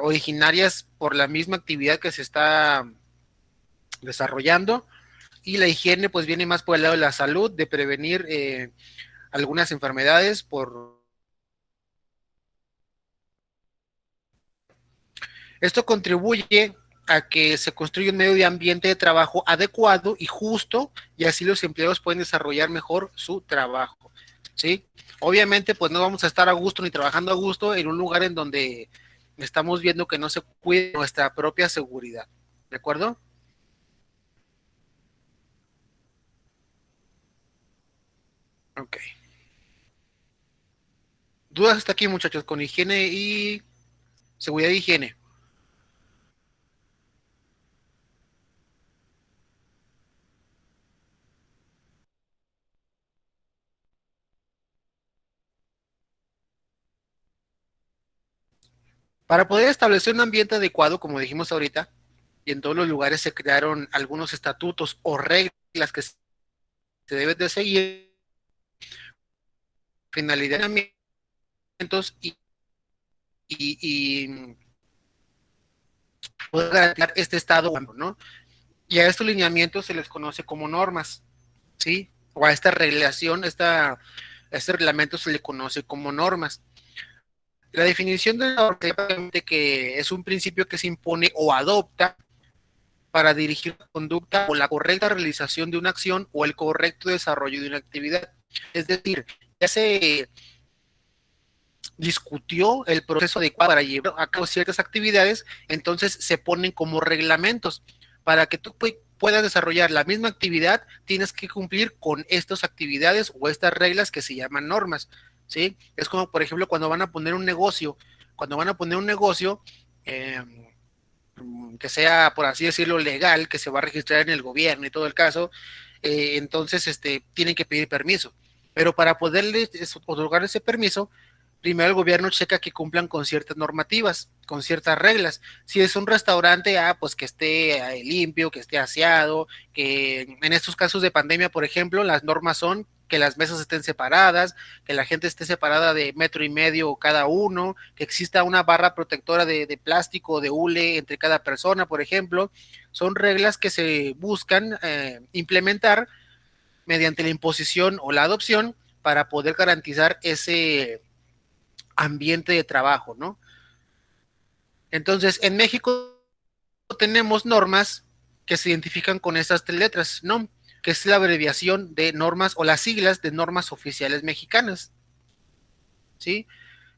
originarias por la misma actividad que se está desarrollando, y la higiene pues viene más por el lado de la salud, de prevenir algunas enfermedades. Esto contribuye a que se construya un medio de ambiente de trabajo adecuado y justo, y así los empleados pueden desarrollar mejor su trabajo, ¿sí? Obviamente, pues no vamos a estar a gusto ni trabajando a gusto en un lugar en donde estamos viendo que no se cuide nuestra propia seguridad, ¿de acuerdo? Ok. Dudas hasta aquí, muchachos, con higiene y seguridad e higiene. Para poder establecer un ambiente adecuado, como dijimos ahorita, y en todos los lugares se crearon algunos estatutos o reglas que se deben de seguir, finalidad de alimentos y poder garantizar este estado, ¿no? Y a estos lineamientos se les conoce como normas, ¿sí? O a esta regulación, a este reglamento se le conoce como normas. La definición de norma es que es un principio que se impone o adopta para dirigir la conducta o la correcta realización de una acción o el correcto desarrollo de una actividad. Es decir, ya se discutió el proceso adecuado para llevar a cabo ciertas actividades, entonces se ponen como reglamentos. Para que tú puedas desarrollar la misma actividad, tienes que cumplir con estas actividades o estas reglas que se llaman normas, ¿sí? Es como, por ejemplo, cuando van a poner un negocio, cuando van a poner un negocio, eh, que sea, por así decirlo, legal, que se va a registrar en el gobierno y todo el caso, entonces tienen que pedir permiso. Pero para poderles otorgar ese permiso, primero el gobierno checa que cumplan con ciertas normativas, con ciertas reglas. Si es un restaurante, pues que esté limpio, que esté aseado, que en estos casos de pandemia, por ejemplo, las normas son que las mesas estén separadas, que la gente esté separada de 1.5 metros cada uno, que exista una barra protectora de plástico, de hule entre cada persona, por ejemplo. Son reglas que se buscan implementar mediante la imposición o la adopción para poder garantizar ese ambiente de trabajo, ¿no? Entonces, en México tenemos normas que se identifican con estas tres letras, ¿no? Que es la abreviación de normas o las siglas de normas oficiales mexicanas, ¿sí?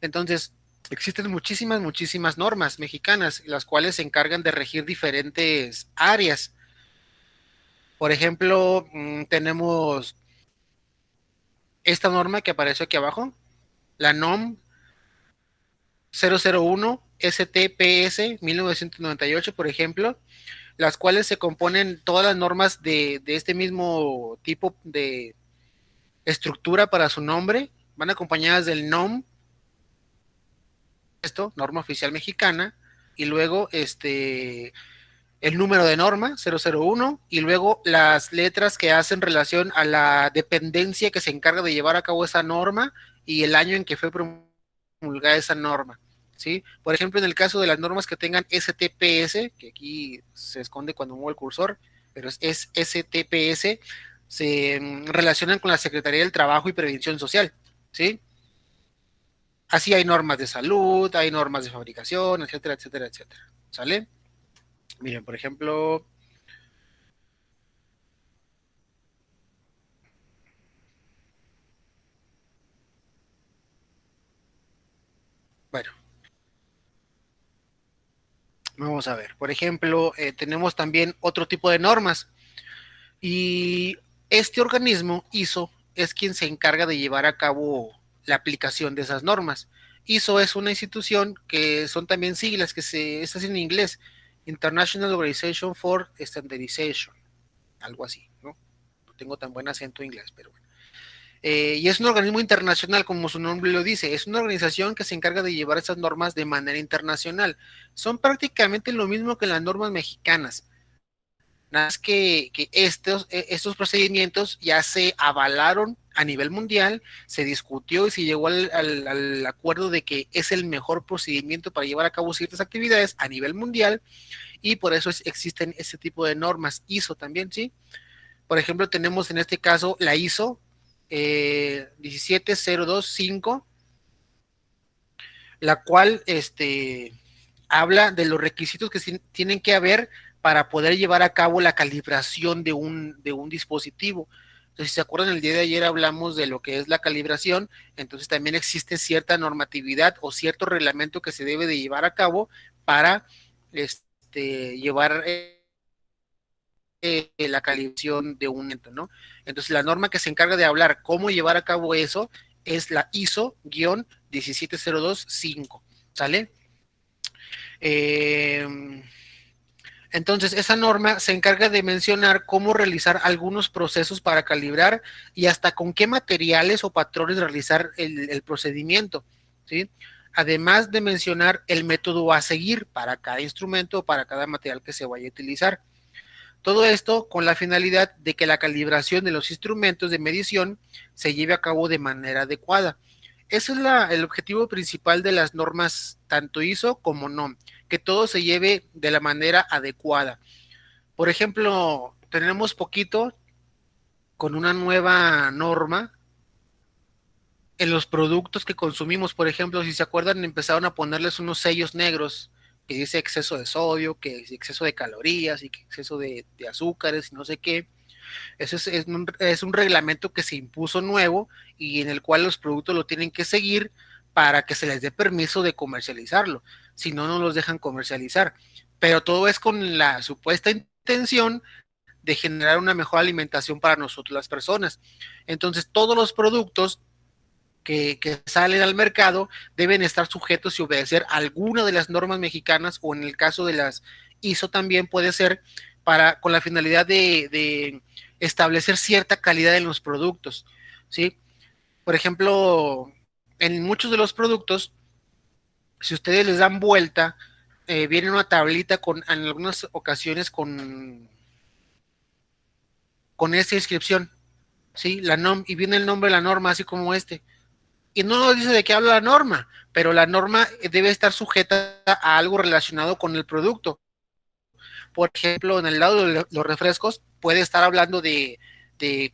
Entonces, existen muchísimas normas mexicanas, las cuales se encargan de regir diferentes áreas. Por ejemplo, tenemos esta norma que aparece aquí abajo, la NOM 001 STPS 1998, por ejemplo, las cuales se componen todas las normas de este mismo tipo de estructura para su nombre, van acompañadas del NOM, esto, norma oficial mexicana, y luego el número de norma 001 y luego las letras que hacen relación a la dependencia que se encarga de llevar a cabo esa norma y el año en que fue promulgada esa norma, ¿sí? Por ejemplo, en el caso de las normas que tengan STPS, que aquí se esconde cuando muevo el cursor, pero es STPS, se relacionan con la Secretaría del Trabajo y Prevención Social, ¿sí? Así hay normas de salud, hay normas de fabricación, etcétera, etcétera, etcétera, ¿sale? Miren, por ejemplo, bueno, vamos a ver. Por ejemplo, tenemos también otro tipo de normas y este organismo, ISO, es quien se encarga de llevar a cabo la aplicación de esas normas. ISO es una institución que son también siglas que es en inglés, International Organization for Standardization, algo así, ¿no? No tengo tan buen acento inglés, pero bueno. Y es un organismo internacional, como su nombre lo dice, es una organización que se encarga de llevar esas normas de manera internacional. Son prácticamente lo mismo que las normas mexicanas, nada más que estos procedimientos ya se avalaron a nivel mundial, se discutió y se llegó al acuerdo de que es el mejor procedimiento para llevar a cabo ciertas actividades a nivel mundial, y por eso existen ese tipo de normas ISO también, ¿sí? Por ejemplo, tenemos en este caso la ISO 17025, la cual habla de los requisitos que tienen que haber para poder llevar a cabo la calibración de un dispositivo. Entonces, si se acuerdan, el día de ayer hablamos de lo que es la calibración, entonces también existe cierta normatividad o cierto reglamento que se debe de llevar a cabo para llevar la calibración de un ente, ¿no? Entonces, la norma que se encarga de hablar cómo llevar a cabo eso es la ISO-17025, ¿sale? Entonces, esa norma se encarga de mencionar cómo realizar algunos procesos para calibrar y hasta con qué materiales o patrones realizar el procedimiento, ¿sí? Además de mencionar el método a seguir para cada instrumento o para cada material que se vaya a utilizar. Todo esto con la finalidad de que la calibración de los instrumentos de medición se lleve a cabo de manera adecuada. Ese es el objetivo principal de las normas, tanto ISO como NOM, que todo se lleve de la manera adecuada. Por ejemplo, tenemos poquito con una nueva norma en los productos que consumimos. Por ejemplo, si se acuerdan, empezaron a ponerles unos sellos negros que dice exceso de sodio, que es exceso de calorías y que exceso de azúcares y no sé qué. Eso es un reglamento que se impuso nuevo y en el cual los productos lo tienen que seguir para que se les dé permiso de comercializarlo. Si no, no los dejan comercializar. Pero todo es con la supuesta intención de generar una mejor alimentación para nosotros las personas. Entonces, todos los productos que salen al mercado deben estar sujetos y obedecer alguna de las normas mexicanas, o en el caso de las ISO también puede ser con la finalidad de establecer cierta calidad en los productos, ¿sí? Por ejemplo, en muchos de los productos, si ustedes les dan vuelta, viene una tablita en algunas ocasiones con esta inscripción, ¿sí? La NOM, y viene el nombre de la norma, así como y no nos dice de qué habla la norma, pero la norma debe estar sujeta a algo relacionado con el producto. Por ejemplo, en el lado de los refrescos puede estar hablando de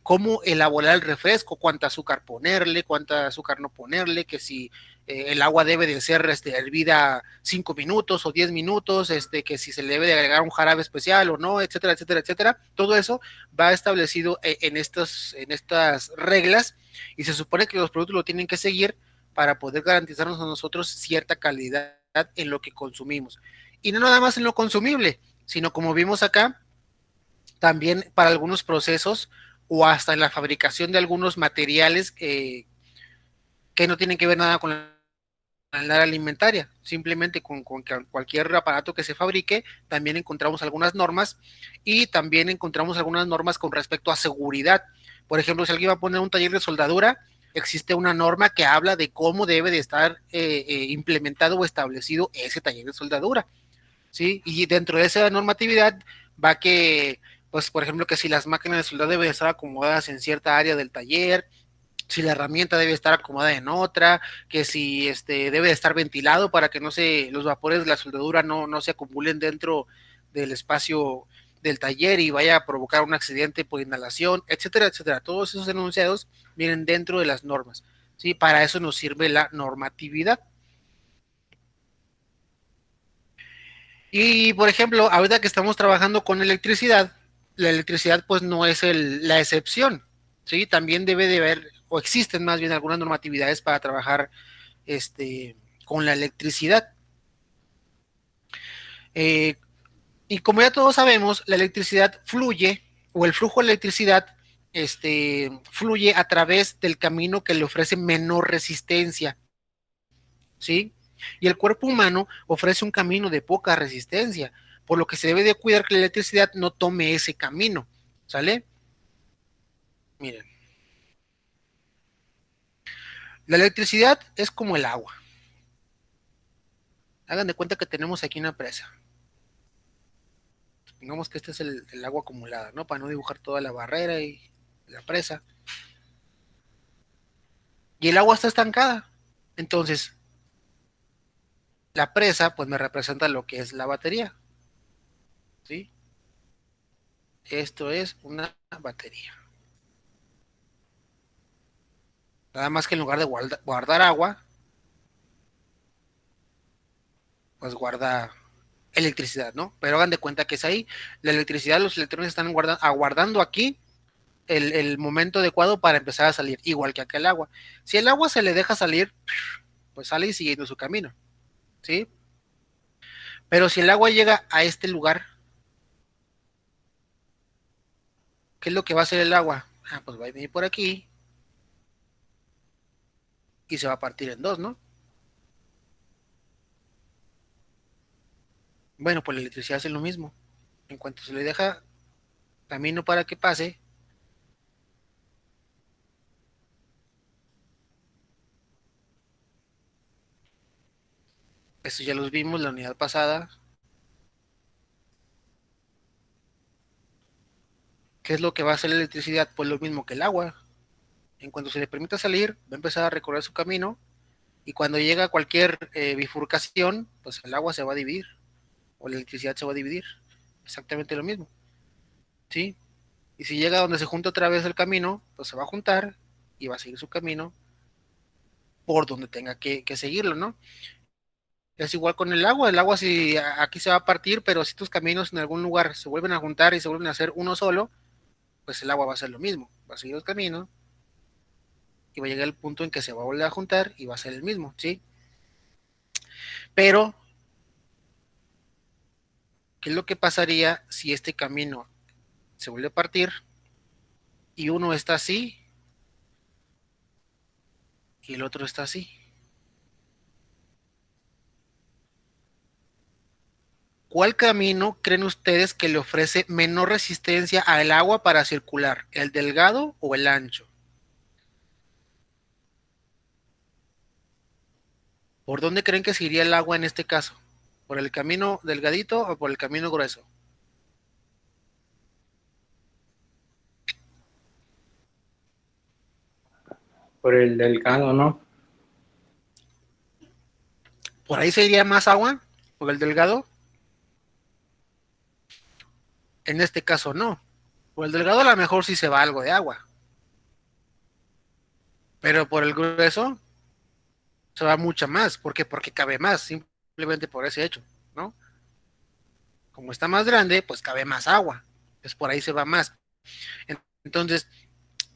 cómo elaborar el refresco, cuánta azúcar ponerle, cuánta azúcar no ponerle, que si el agua debe de ser hervida 5 minutos o 10 minutos, que si se le debe de agregar un jarabe especial o no, etcétera, etcétera, etcétera. Todo eso va establecido en estas reglas, y se supone que los productos lo tienen que seguir para poder garantizarnos a nosotros cierta calidad en lo que consumimos. Y no nada más en lo consumible, sino como vimos acá, también para algunos procesos o hasta en la fabricación de algunos materiales que no tienen que ver nada con la área alimentaria, simplemente con cualquier aparato que se fabrique, también encontramos algunas normas, y también encontramos algunas normas con respecto a seguridad. Por ejemplo, si alguien va a poner un taller de soldadura, existe una norma que habla de cómo debe de estar implementado o establecido ese taller de soldadura, ¿sí? Y dentro de esa normatividad va que, pues, por ejemplo, que si las máquinas de soldado deben estar acomodadas en cierta área del taller, si la herramienta debe estar acomodada en otra, que si debe estar ventilado para que los vapores de la soldadura no se acumulen dentro del espacio del taller y vaya a provocar un accidente por inhalación, etcétera, etcétera. Todos esos enunciados vienen dentro de las normas, ¿sí? Para eso nos sirve la normatividad. Y por ejemplo, ahorita que estamos trabajando con electricidad, la electricidad pues no es la excepción, ¿sí? También debe de haber, o existen más bien algunas normatividades para trabajar con la electricidad. Eh, y como ya todos sabemos, la electricidad fluye, o el flujo de electricidad fluye a través del camino que le ofrece menor resistencia, ¿sí? Y el cuerpo humano ofrece un camino de poca resistencia, por lo que se debe de cuidar que la electricidad no tome ese camino, ¿sale? Miren, la electricidad es como el agua. Hagan de cuenta que tenemos aquí una presa. Digamos que este es el agua acumulada, ¿no? Para no dibujar toda la barrera y la presa. y el agua está estancada. Entonces, la presa, pues me representa lo que es la batería, ¿sí? Esto es una batería. Nada más que en lugar de guardar agua, pues guarda electricidad, ¿no? Pero hagan de cuenta que es ahí. La electricidad, los electrones están aguardando aquí el momento adecuado para empezar a salir, igual que aquel agua. Si el agua se le deja salir, pues sale y siguiendo su camino, ¿sí? Pero si el agua llega a este lugar, ¿qué es lo que va a hacer el agua? Ah, pues va a venir por aquí y se va a partir en dos, ¿no? Bueno, pues la electricidad hace lo mismo. En cuanto se le deja camino para que pase, eso ya los vimos la unidad pasada. ¿Qué es lo que va a hacer la electricidad? Pues lo mismo que el agua. En cuanto se le permita salir, va a empezar a recorrer su camino y cuando llega a cualquier bifurcación, pues el agua se va a dividir o la electricidad se va a dividir. Exactamente lo mismo, ¿sí? Y si llega donde se junta otra vez el camino, pues se va a juntar y va a seguir su camino por donde tenga que seguirlo, ¿no? Es igual con el agua si aquí se va a partir, pero si tus caminos en algún lugar se vuelven a juntar y se vuelven a hacer uno solo, pues el agua va a ser lo mismo, va a seguir el camino y va a llegar el punto en que se va a volver a juntar y va a ser el mismo, ¿sí? Pero, ¿qué es lo que pasaría si este camino se vuelve a partir y uno está así y el otro está así? ¿Cuál camino creen ustedes que le ofrece menor resistencia al agua para circular? ¿El delgado o el ancho? ¿Por dónde creen que se iría el agua en este caso? ¿Por el camino delgadito o por el camino grueso? Por el delgado, ¿no? ¿Por ahí se iría más agua? ¿Por el delgado? En este caso no. Por el delgado a lo mejor sí se va algo de agua, pero por el grueso se va mucha más. ¿Por qué? Porque cabe más, simplemente por ese hecho, ¿no? Como está más grande, pues cabe más agua. Pues por ahí se va más. Entonces,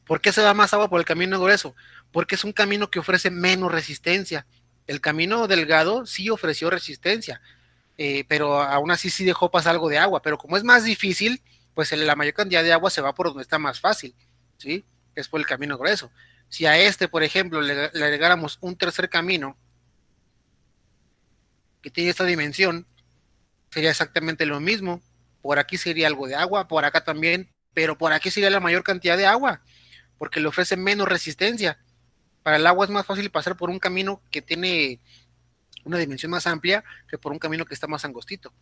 ¿por qué se va más agua por el camino grueso? Porque es un camino que ofrece menos resistencia. El camino delgado sí ofreció resistencia, pero aún así sí dejó pasar algo de agua. Pero como es más difícil, pues la mayor cantidad de agua se va por donde está más fácil, ¿sí? Es por el camino grueso. Si a este, por ejemplo, le agregáramos un tercer camino que tiene esta dimensión, sería exactamente lo mismo. Por aquí sería algo de agua, por acá también, pero por aquí sería la mayor cantidad de agua, porque le ofrece menos resistencia. Para el agua es más fácil pasar por un camino que tiene una dimensión más amplia que por un camino que está más angostito,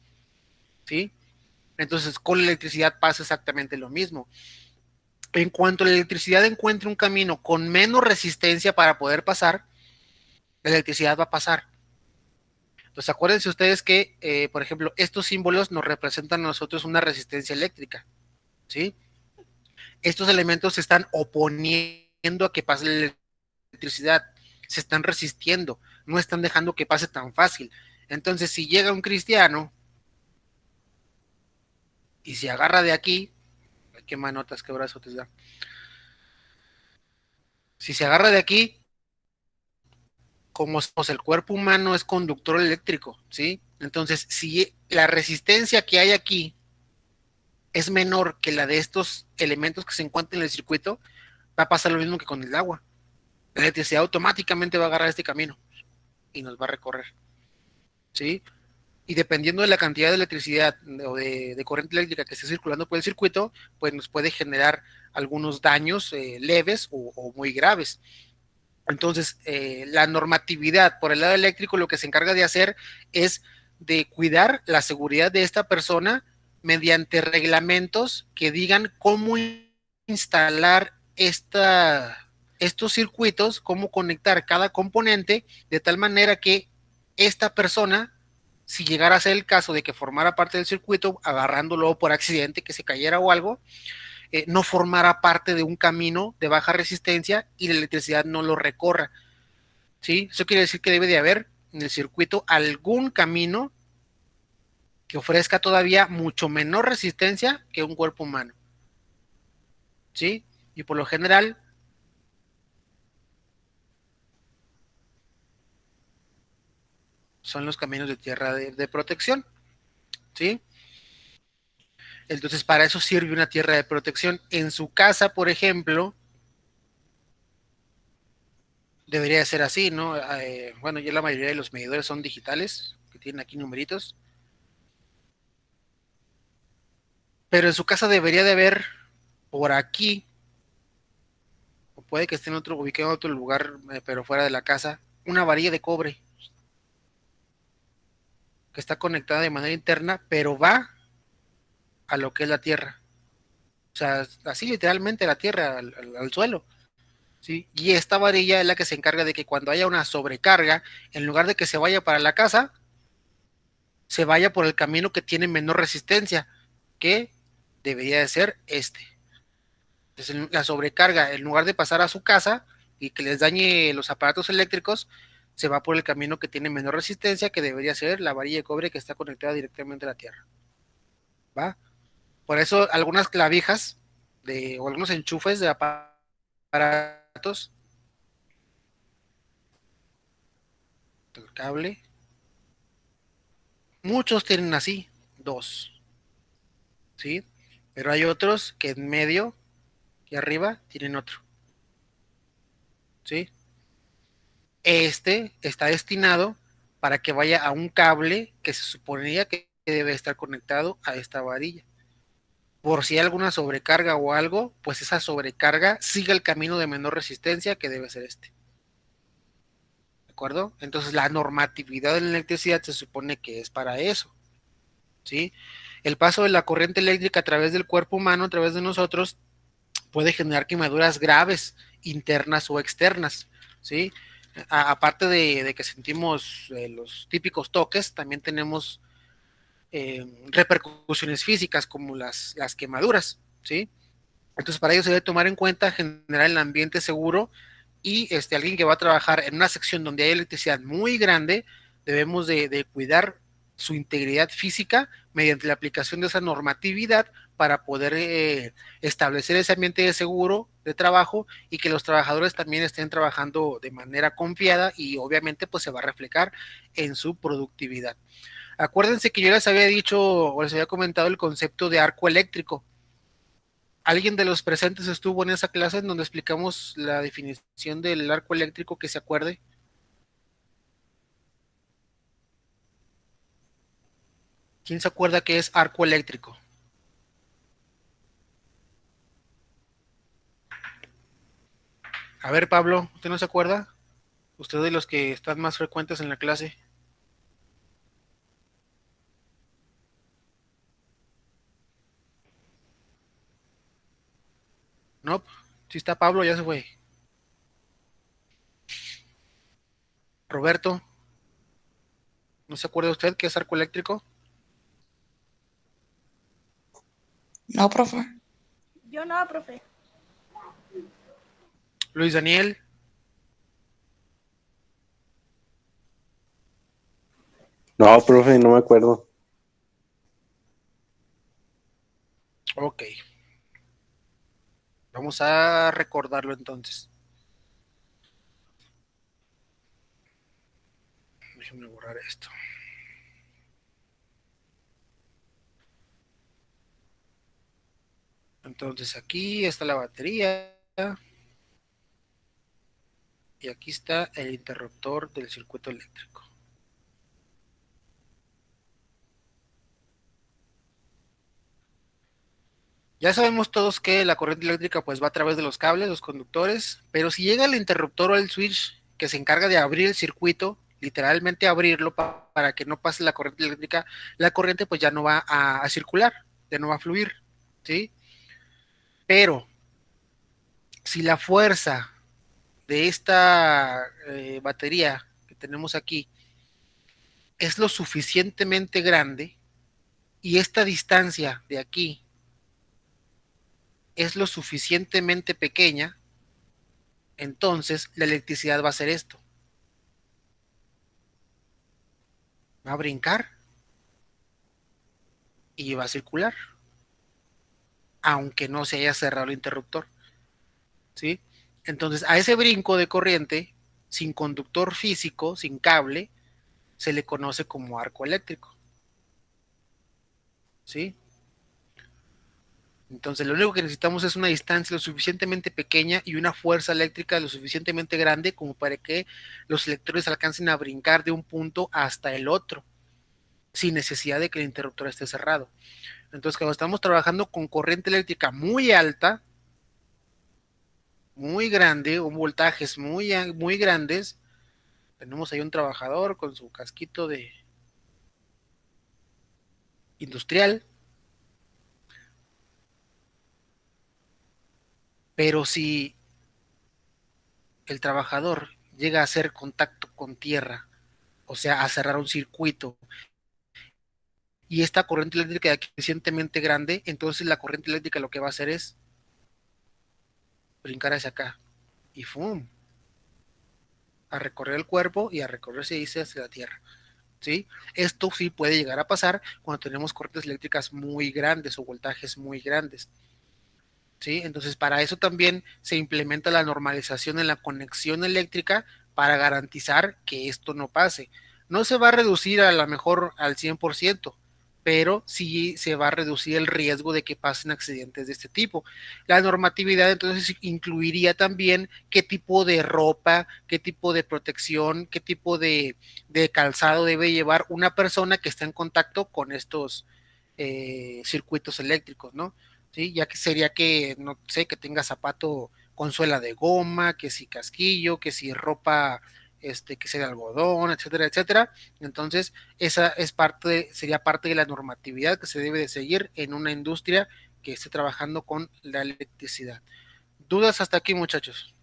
¿sí? Entonces, con la electricidad pasa exactamente lo mismo. En cuanto la electricidad encuentre un camino con menos resistencia para poder pasar, la electricidad va a pasar. Entonces, acuérdense ustedes que, por ejemplo, estos símbolos nos representan a nosotros una resistencia eléctrica, ¿sí? Estos elementos se están oponiendo a que pase la electricidad, se están resistiendo, no están dejando que pase tan fácil. Entonces, si llega un cristiano y se agarra de aquí, qué manotas, qué brazos te da. Si se agarra de aquí, como el cuerpo humano es conductor eléctrico, ¿sí? Entonces, si la resistencia que hay aquí es menor que la de estos elementos que se encuentran en el circuito, va a pasar lo mismo que con el agua. La electricidad automáticamente va a agarrar este camino y nos va a recorrer, ¿sí? Y dependiendo de la cantidad de electricidad o de corriente eléctrica que esté circulando por el circuito, pues nos puede generar algunos daños leves o muy graves. Entonces, la normatividad por el lado eléctrico lo que se encarga de hacer es de cuidar la seguridad de esta persona mediante reglamentos que digan cómo instalar estos circuitos, cómo conectar cada componente de tal manera que esta persona, si llegara a ser el caso de que formara parte del circuito, agarrándolo por accidente, que se cayera o algo, no formara parte de un camino de baja resistencia y la electricidad no lo recorra. ¿Sí? Eso quiere decir que debe de haber en el circuito algún camino que ofrezca todavía mucho menor resistencia que un cuerpo humano. ¿Sí? Y por lo general son los caminos de tierra de protección. ¿Sí? Entonces, para eso sirve una tierra de protección. En su casa, por ejemplo, debería de ser así, ¿no? Bueno, ya la mayoría de los medidores son digitales, que tienen aquí numeritos. Pero en su casa debería de haber por aquí, o puede que esté en otro, ubicado en otro lugar, pero fuera de la casa, una varilla de cobre que está conectada de manera interna, pero va a lo que es la tierra. O sea, así literalmente la tierra, al suelo. ¿Sí? Y esta varilla es la que se encarga de que cuando haya una sobrecarga, en lugar de que se vaya para la casa, se vaya por el camino que tiene menor resistencia, que debería de ser este. Entonces, la sobrecarga, en lugar de pasar a su casa y que les dañe los aparatos eléctricos, se va por el camino que tiene menor resistencia, que debería ser la varilla de cobre que está conectada directamente a la tierra. ¿Va? Por eso algunas clavijas o algunos enchufes de aparatos, el cable, muchos tienen así, dos, ¿sí? Pero hay otros que en medio y arriba tienen otro, ¿sí? Este está destinado para que vaya a un cable que se suponía que debe estar conectado a esta varilla. Por si hay alguna sobrecarga o algo, pues esa sobrecarga sigue el camino de menor resistencia que debe ser este. ¿De acuerdo? Entonces la normatividad de la electricidad se supone que es para eso. ¿Sí? El paso de la corriente eléctrica a través del cuerpo humano, a través de nosotros, puede generar quemaduras graves, internas o externas. ¿Sí? Aparte de que sentimos los típicos toques, también tenemos repercusiones físicas como las quemaduras, ¿sí? Entonces para ello se debe tomar en cuenta generar el ambiente seguro y alguien que va a trabajar en una sección donde hay electricidad muy grande, debemos de cuidar su integridad física mediante la aplicación de esa normatividad para poder establecer ese ambiente de seguro de trabajo y que los trabajadores también estén trabajando de manera confiada y obviamente pues se va a reflejar en su productividad. Acuérdense que yo les había dicho o les había comentado el concepto de arco eléctrico. ¿Alguien de los presentes estuvo en esa clase en donde explicamos la definición del arco eléctrico que se acuerde? ¿Quién se acuerda qué es arco eléctrico? A ver, Pablo, ¿usted no se acuerda? Usted de los que están más frecuentes en la clase. No, si está Pablo, ya se fue. Roberto, ¿no se acuerda usted qué es arco eléctrico? No, profe. Yo no, profe. Luis Daniel. No, profe, no me acuerdo. Ok. Vamos a recordarlo entonces. Déjenme borrar esto. Entonces aquí está la batería y aquí está el interruptor del circuito eléctrico. Ya sabemos todos que la corriente eléctrica pues va a través de los cables, los conductores, pero si llega el interruptor o el switch que se encarga de abrir el circuito, literalmente abrirlo para que no pase la corriente eléctrica, la corriente pues ya no va a circular, ya no va a fluir, ¿sí? Pero si la fuerza de esta batería que tenemos aquí es lo suficientemente grande y esta distancia de aquí es lo suficientemente pequeña, entonces la electricidad va a hacer esto. Va a brincar y va a circular, aunque no se haya cerrado el interruptor, ¿sí? Entonces, a ese brinco de corriente, sin conductor físico, sin cable, se le conoce como arco eléctrico, ¿sí? Entonces, lo único que necesitamos es una distancia lo suficientemente pequeña y una fuerza eléctrica lo suficientemente grande como para que los electrones alcancen a brincar de un punto hasta el otro, sin necesidad de que el interruptor esté cerrado. Entonces, cuando estamos trabajando con corriente eléctrica muy alta, muy grande, o voltajes muy grandes, tenemos ahí un trabajador con su casquito de industrial, pero si el trabajador llega a hacer contacto con tierra, o sea, a cerrar un circuito, y esta corriente eléctrica es suficientemente grande, entonces la corriente eléctrica lo que va a hacer es brincar hacia acá, y ¡fum! A recorrer el cuerpo y a recorrerse dice hacia la tierra, ¿sí? Esto sí puede llegar a pasar cuando tenemos corrientes eléctricas muy grandes o voltajes muy grandes, ¿sí? Entonces, para eso también se implementa la normalización en la conexión eléctrica para garantizar que esto no pase. No se va a reducir a lo mejor al 100%, pero sí se va a reducir el riesgo de que pasen accidentes de este tipo. La normatividad entonces incluiría también qué tipo de ropa, qué tipo de protección, qué tipo de calzado debe llevar una persona que está en contacto con estos circuitos eléctricos, ¿no? ¿Sí? Ya que sería que, no sé, que tenga zapato con suela de goma, que si casquillo, que si ropa, que sea de algodón, etcétera, etcétera. Entonces, esa es sería parte de la normatividad que se debe de seguir en una industria que esté trabajando con la electricidad. ¿Dudas hasta aquí, muchachos?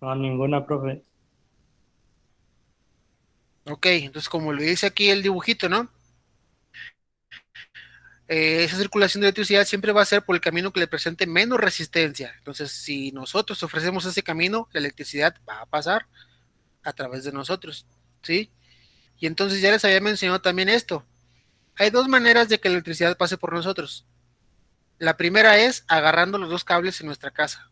No, ninguna, profe. Ok, entonces como lo dice aquí el dibujito, ¿no? Esa circulación de electricidad siempre va a ser por el camino que le presente menos resistencia. Entonces, si nosotros ofrecemos ese camino, la electricidad va a pasar a través de nosotros, ¿sí? Y entonces ya les había mencionado también esto. Hay dos maneras de que la electricidad pase por nosotros. La primera es agarrando los dos cables en nuestra casa,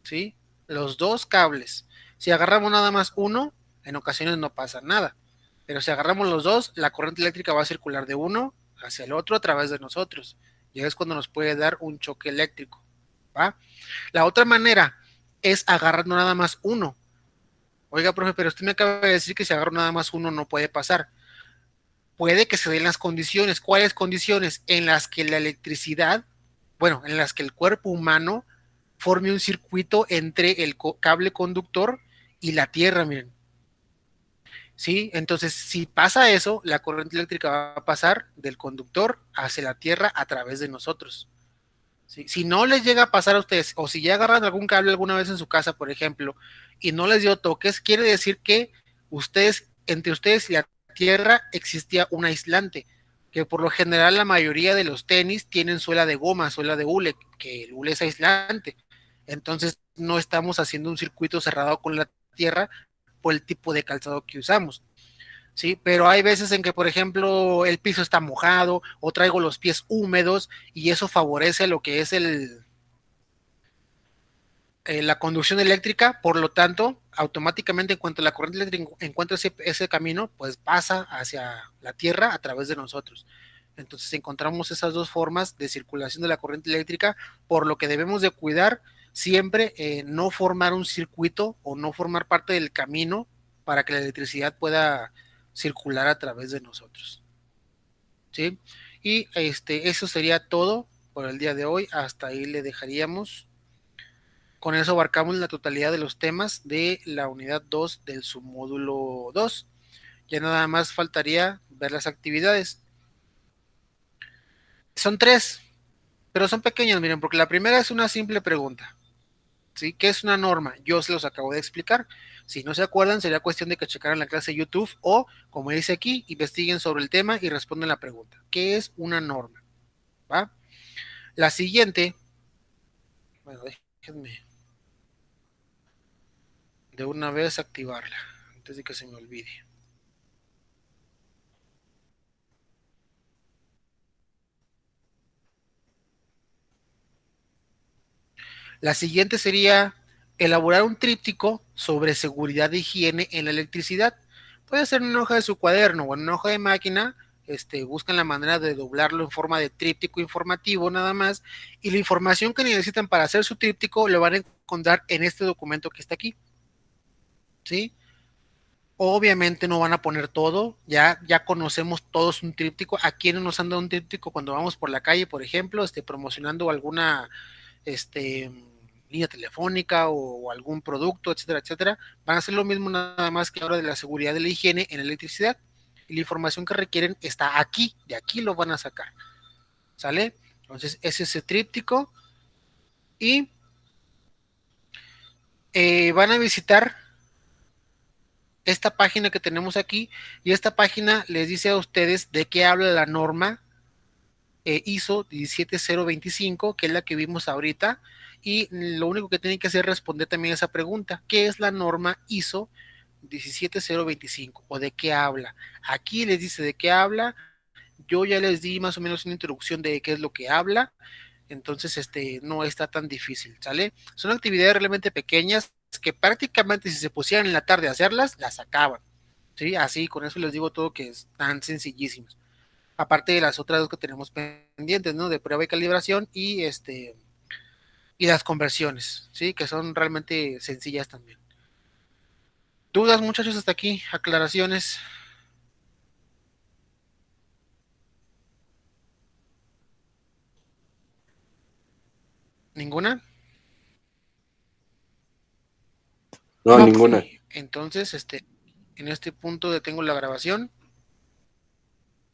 ¿sí? Los dos cables. Si agarramos nada más uno, en ocasiones no pasa nada. Pero si agarramos los dos, la corriente eléctrica va a circular de uno hacia el otro a través de nosotros. Y es cuando nos puede dar un choque eléctrico, ¿va? La otra manera es agarrando nada más uno. Oiga, profe, pero usted me acaba de decir que si agarro nada más uno no puede pasar. Puede que se den las condiciones. ¿Cuáles condiciones? En las que la electricidad, bueno, en las que el cuerpo humano forme un circuito entre el cable conductor y la tierra, miren. ¿Sí? Entonces, si pasa eso, la corriente eléctrica va a pasar del conductor hacia la tierra a través de nosotros. ¿Sí? Si no les llega a pasar a ustedes, o si ya agarran algún cable alguna vez en su casa, por ejemplo, y no les dio toques, quiere decir que ustedes, entre ustedes y la tierra existía un aislante, que por lo general la mayoría de los tenis tienen suela de goma, suela de hule, que el hule es aislante. Entonces no estamos haciendo un circuito cerrado con la tierra por el tipo de calzado que usamos. Sí, pero hay veces en que, por ejemplo, el piso está mojado o traigo los pies húmedos y eso favorece lo que es la conducción eléctrica, por lo tanto, automáticamente en cuanto la corriente eléctrica encuentra ese camino, pues pasa hacia la Tierra a través de nosotros. Entonces encontramos esas dos formas de circulación de la corriente eléctrica, por lo que debemos de cuidar siempre no formar un circuito o no formar parte del camino para que la electricidad pueda circular a través de nosotros. ¿Sí? Y eso sería todo por el día de hoy. Hasta ahí le dejaríamos. Con eso abarcamos la totalidad de los temas de la unidad 2 del submódulo 2. Ya nada más faltaría ver las actividades. Son tres. pero son pequeñas, miren, porque la primera es una simple pregunta. ¿Sí? ¿Qué es una norma? Yo se los acabo de explicar. Si no se acuerdan, sería cuestión de que checaran la clase de YouTube o, como dice aquí, investiguen sobre el tema y responden la pregunta. ¿Qué es una norma? ¿Va? La siguiente, bueno, déjenme de una vez activarla antes de que se me olvide. La siguiente sería elaborar un tríptico sobre seguridad de higiene en la electricidad. Puede ser en una hoja de su cuaderno o en una hoja de máquina. Buscan la manera de doblarlo en forma de tríptico informativo nada más, y la información que necesitan para hacer su tríptico lo van a encontrar en este documento que está aquí, ¿sí? Obviamente no van a poner todo, ya conocemos todos un tríptico. ¿A quiénes nos han dado un tríptico cuando vamos por la calle, por ejemplo, promocionando alguna línea telefónica o algún producto, etcétera, etcétera? Van a hacer lo mismo, nada más que ahora de la seguridad de la higiene en la electricidad. Y la información que requieren está aquí, de aquí lo van a sacar, ¿sale? Entonces, ese es el tríptico. Y van a visitar esta página que tenemos aquí, y esta página les dice a ustedes de qué habla la norma ISO 17025, que es la que vimos ahorita, y lo único que tienen que hacer es responder también a esa pregunta: ¿qué es la norma ISO 17025 o de qué habla? Aquí les dice de qué habla. Yo ya les di más o menos una introducción de qué es lo que habla, entonces no está tan difícil, ¿sale? Son actividades realmente pequeñas que prácticamente si se pusieran en la tarde a hacerlas, las acaban, ¿sí? Así, con eso les digo todo, que están sencillísimas. Aparte de las otras dos que tenemos pendientes, ¿no? De prueba y calibración y las conversiones, ¿sí? Que son realmente sencillas también. ¿Dudas, muchachos, hasta aquí? ¿Aclaraciones? ¿Ninguna? No, Ok. ninguna. Entonces, en este punto detengo la grabación